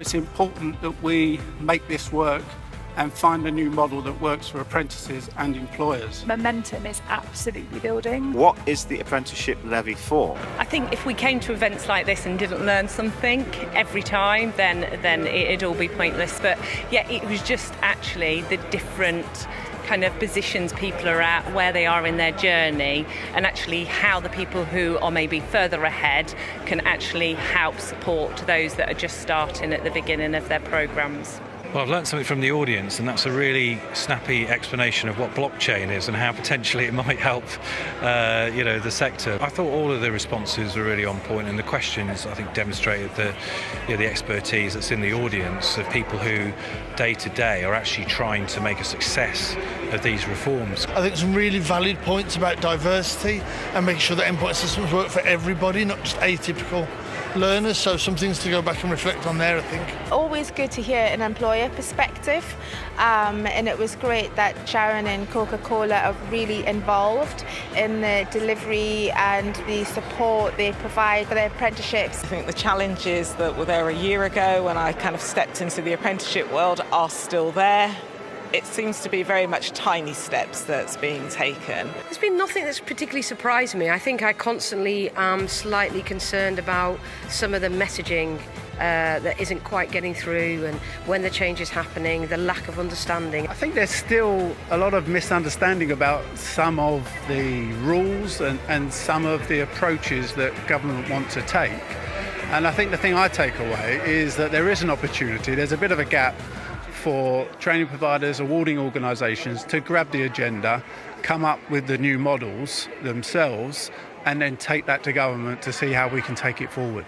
it's important that we make this work and find a new model that works for apprentices and employers. Momentum is absolutely building. What is the apprenticeship levy for? I think if we came to events like this and didn't learn something every time, then it'd all be pointless. But yeah, it was just actually the different kind of positions people are at, where they are in their journey, and actually how the people who are maybe further ahead can actually help support those that are just starting at the beginning of their programmes. Well, I've learned something from the audience, and that's a really snappy explanation of what blockchain is and how potentially it might help, the sector. I thought all of the responses were really on point, and the questions, I think, demonstrated the expertise that's in the audience of people who, day to day, are actually trying to make a success of these reforms. I think some really valid points about diversity and making sure that endpoint systems work for everybody, not just atypical learners, so some things to go back and reflect on there, I think. Always good to hear an employer perspective, and it was great that Sharon and Coca-Cola are really involved in the delivery and the support they provide for their apprenticeships. I think the challenges that were there a year ago when I kind of stepped into the apprenticeship world are still there. It seems to be very much tiny steps that's being taken. There's been nothing that's particularly surprised me. I think I constantly am slightly concerned about some of the messaging that isn't quite getting through, and when the change is happening, the lack of understanding. I think there's still a lot of misunderstanding about some of the rules and some of the approaches that government want to take. And I think the thing I take away is that there is an opportunity, there's a bit of a gap for training providers, awarding organisations to grab the agenda, come up with the new models themselves, and then take that to government to see how we can take it forward.